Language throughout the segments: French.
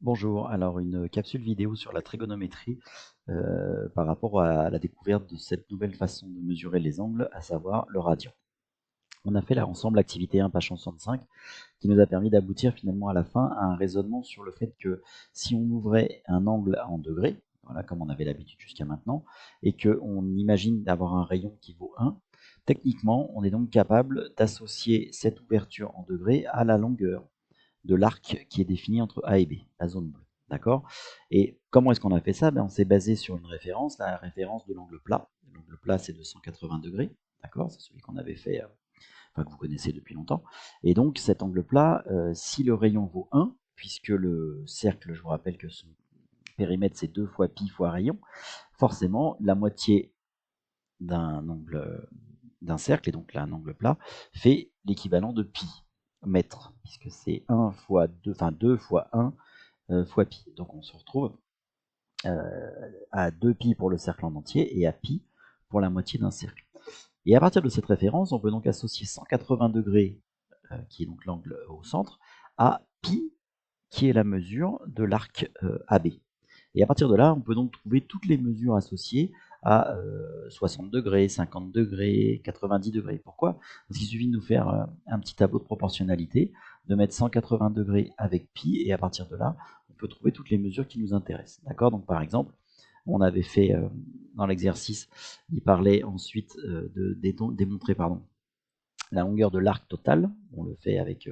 Bonjour, alors une capsule vidéo sur la trigonométrie par rapport à la découverte de cette nouvelle façon de mesurer les angles, à savoir le radian. On a fait là ensemble l'activité 1, page 165, qui nous a permis d'aboutir finalement à la fin à un raisonnement sur le fait que si on ouvrait un angle en degrés, voilà comme on avait l'habitude jusqu'à maintenant, et qu'on imagine d'avoir un rayon qui vaut 1, techniquement on est donc capable d'associer cette ouverture en degrés à la longueur de l'arc qui est défini entre A et B, la zone bleue. D'accord. Et comment est-ce qu'on a fait ça? On s'est basé sur une référence, la référence de l'angle plat. L'angle plat, c'est de 180 degrés. D'accord. C'est celui qu'on avait fait, enfin que vous connaissez depuis longtemps. Et donc, cet angle plat, si le rayon vaut 1, puisque le cercle, je vous rappelle que son périmètre, c'est 2 fois pi fois rayon, forcément, la moitié d'un angle d'un cercle, et donc là un angle plat, fait l'équivalent de pi mètre, puisque c'est 1 fois 2, enfin 2 fois 1 fois pi. Donc on se retrouve à 2 pi pour le cercle en entier et à pi pour la moitié d'un cercle. Et à partir de cette référence, on peut donc associer 180 degrés, qui est donc l'angle au centre, à pi, qui est la mesure de l'arc AB. Et à partir de là, on peut donc trouver toutes les mesures associées à 60 degrés, 50 degrés, 90 degrés. Pourquoi? Parce qu'il suffit de nous faire un petit tableau de proportionnalité, de mettre 180 degrés avec pi, et à partir de là, on peut trouver toutes les mesures qui nous intéressent. D'accord? Donc par exemple, on avait fait dans l'exercice, il parlait ensuite de démontrer la longueur de l'arc total. On le fait avec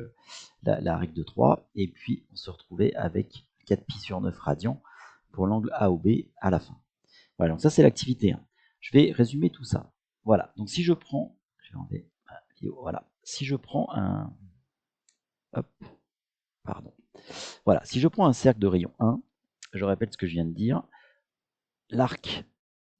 la règle de 3, et puis on se retrouvait avec 4pi sur 9 radians pour l'angle A ou B à la fin. Voilà, donc ça c'est l'activité 1. Je vais résumer tout ça. Voilà, donc si je prends, je vais enlever ma vidéo, voilà, si je prends un, hop, pardon, voilà, si je prends un cercle de rayon 1, je répète ce que je viens de dire, l'arc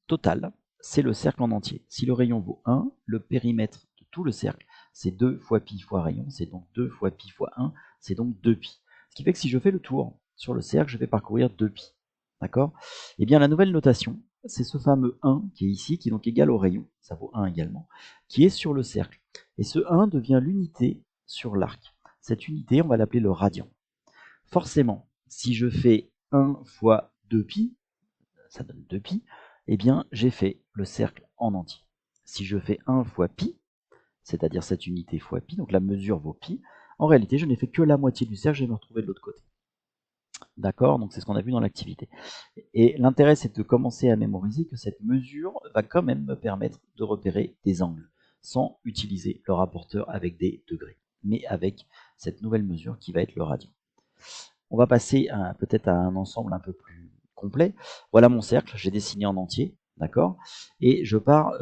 total, c'est le cercle en entier. Si le rayon vaut 1, le périmètre de tout le cercle, c'est 2 fois pi fois rayon, c'est donc 2 fois pi fois 1, c'est donc 2pi. Ce qui fait que si je fais le tour sur le cercle, je vais parcourir 2pi. D'accord? Eh bien, la nouvelle notation, c'est ce fameux 1 qui est ici, qui est donc égal au rayon, ça vaut 1 également, qui est sur le cercle. Et ce 1 devient l'unité sur l'arc. Cette unité, on va l'appeler le radian. Forcément, si je fais 1 fois 2pi, ça donne 2pi, eh bien j'ai fait le cercle en entier. Si je fais 1 fois pi, c'est-à-dire cette unité fois pi, donc la mesure vaut pi, en réalité je n'ai fait que la moitié du cercle, je vais me retrouver de l'autre côté. D'accord? Donc c'est ce qu'on a vu dans l'activité. Et l'intérêt, c'est de commencer à mémoriser que cette mesure va quand même me permettre de repérer des angles, sans utiliser le rapporteur avec des degrés, mais avec cette nouvelle mesure qui va être le radian. On va passer peut-être à un ensemble un peu plus complet. Voilà mon cercle, j'ai dessiné en entier, d'accord? Et je pars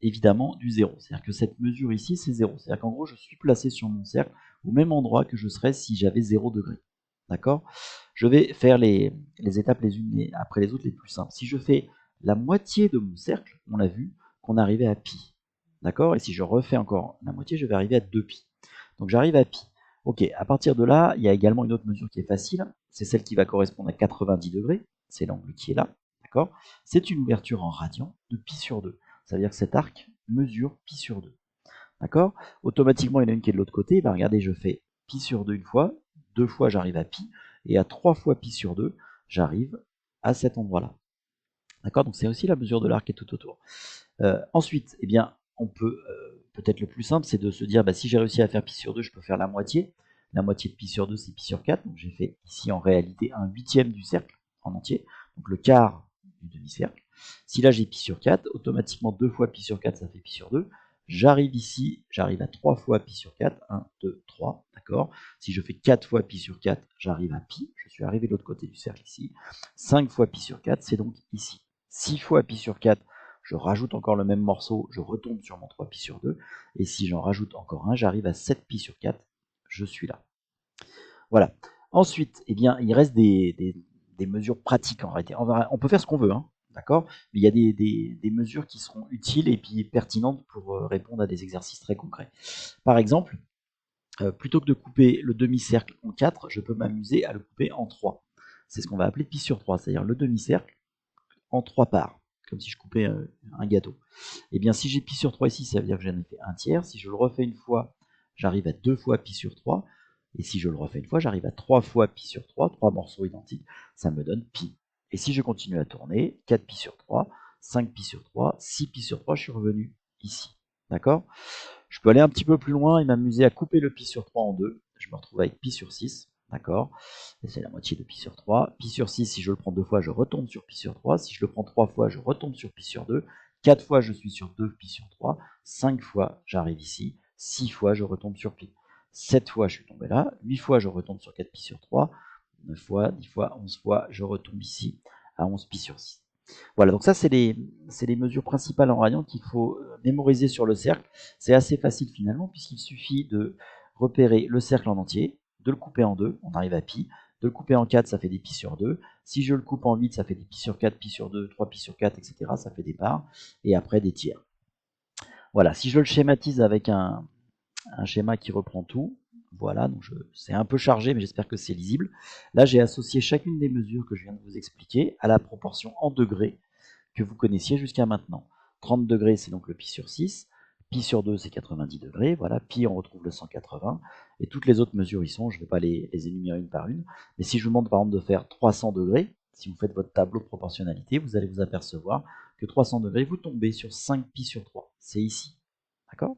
évidemment du 0. C'est-à-dire que cette mesure ici, c'est 0. C'est-à-dire qu'en gros, je suis placé sur mon cercle au même endroit que je serais si j'avais 0 degré. D'accord? Je vais faire les étapes les unes après les autres les plus simples. Si je fais la moitié de mon cercle, on a vu qu'on arrivait à pi. D'accord? Et si je refais encore la moitié, je vais arriver à 2pi. Donc j'arrive à pi. Ok, à partir de là, il y a également une autre mesure qui est facile. C'est celle qui va correspondre à 90 degrés. C'est l'angle qui est là. D'accord? C'est une ouverture en radian de pi sur 2. Ça veut dire que cet arc mesure pi sur 2. D'accord? Automatiquement, il y en a une qui est de l'autre côté. Regardez, je fais pi sur 2 une fois, 2 fois j'arrive à pi, et à 3 fois pi sur 2, j'arrive à cet endroit-là. D'accord? Donc c'est aussi la mesure de l'arc qui est tout autour. Ensuite, eh bien, on peut, peut-être le plus simple, c'est de se dire, si j'ai réussi à faire pi sur 2, je peux faire la moitié. La moitié de pi sur 2, c'est pi sur 4. Donc j'ai fait ici en réalité un huitième du cercle en entier, donc le quart du demi-cercle. Si là j'ai pi sur 4, automatiquement 2 fois pi sur 4, ça fait pi sur 2. J'arrive ici, j'arrive à 3 fois pi sur 4, 1, 2, 3, d'accord. Si je fais 4 fois pi sur 4, j'arrive à pi, je suis arrivé de l'autre côté du cercle ici. 5 fois pi sur 4, c'est donc ici. 6 fois pi sur 4, je rajoute encore le même morceau, je retombe sur mon 3pi sur 2, et si j'en rajoute encore un, j'arrive à 7pi sur 4, je suis là. Voilà. Ensuite, eh bien, il reste des mesures pratiques en réalité. On peut faire ce qu'on veut, hein, d'accord? Mais il y a des mesures qui seront utiles et puis pertinentes pour répondre à des exercices très concrets. Par exemple, plutôt que de couper le demi-cercle en 4, je peux m'amuser à le couper en 3. C'est ce qu'on va appeler pi sur 3, c'est-à-dire le demi-cercle en 3 parts, comme si je coupais un gâteau. Et bien si j'ai pi sur 3 ici, ça veut dire que j'en ai fait un tiers. Si je le refais une fois, j'arrive à 2 fois pi sur 3. Et si je le refais une fois, j'arrive à 3 fois pi sur 3, 3 morceaux identiques, ça me donne pi. Et si je continue à tourner, 4 pi sur 3, 5 pi sur 3, 6 pi sur 3, je suis revenu ici. D'accord? Je peux aller un petit peu plus loin et m'amuser à couper le pi sur 3 en deux. Je me retrouve avec pi sur 6. D'accord? Et c'est la moitié de pi sur 3. Pi sur 6, si je le prends 2 fois, je retombe sur pi sur 3. Si je le prends 3 fois, je retombe sur pi sur 2. 4 fois, je suis sur 2 pi sur 3. 5 fois, j'arrive ici. 6 fois, je retombe sur pi. 7 fois, je suis tombé là. 8 fois, je retombe sur 4 pi sur 3. 9 fois, 10 fois, 11 fois, je retombe ici à 11 pi sur 6. Voilà, donc ça, c'est les mesures principales en radian qu'il faut mémoriser sur le cercle. C'est assez facile finalement, puisqu'il suffit de repérer le cercle en entier, de le couper en deux, on arrive à pi, de le couper en 4, ça fait des pi sur 2. Si je le coupe en 8, ça fait des pi sur 4, pi sur 2, 3 pi sur 4, etc. Ça fait des parts, et après des tiers. Voilà, si je le schématise avec un schéma qui reprend tout, voilà, donc c'est un peu chargé, mais j'espère que c'est lisible. Là, j'ai associé chacune des mesures que je viens de vous expliquer à la proportion en degrés que vous connaissiez jusqu'à maintenant. 30 degrés, c'est donc le pi sur 6. Pi sur 2, c'est 90 degrés. Voilà, pi, on retrouve le 180. Et toutes les autres mesures y sont. Je ne vais pas les énumérer une par une. Mais si je vous demande par exemple de faire 300 degrés, si vous faites votre tableau de proportionnalité, vous allez vous apercevoir que 300 degrés, vous tombez sur 5 pi sur 3. C'est ici. D'accord?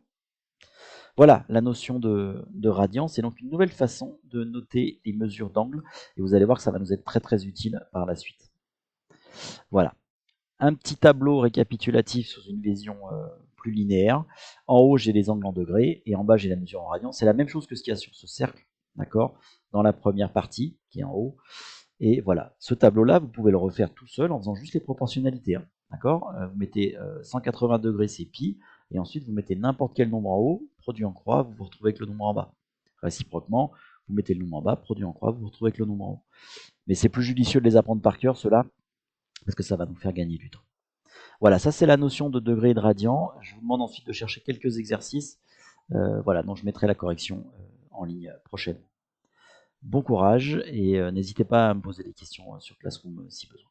Voilà, la notion de radian, c'est donc une nouvelle façon de noter les mesures d'angle. Et vous allez voir que ça va nous être très très utile par la suite. Voilà. Un petit tableau récapitulatif sous une vision plus linéaire. En haut, j'ai les angles en degrés et en bas, j'ai la mesure en radians. C'est la même chose que ce qu'il y a sur ce cercle, d'accord, dans la première partie qui est en haut. Et voilà, ce tableau-là, vous pouvez le refaire tout seul en faisant juste les proportionnalités. Hein, d'accord, vous mettez 180 degrés, c'est pi, et ensuite vous mettez n'importe quel nombre en haut, produit en croix, vous vous retrouvez avec le nombre en bas. Réciproquement, vous mettez le nombre en bas, produit en croix, vous vous retrouvez avec le nombre en haut. Mais c'est plus judicieux de les apprendre par cœur, ceux-là, parce que ça va nous faire gagner du temps. Voilà, ça c'est la notion de degré et de radian. Je vous demande ensuite de chercher quelques exercices, voilà, dont je mettrai la correction en ligne prochaine. Bon courage et n'hésitez pas à me poser des questions sur Classroom si besoin.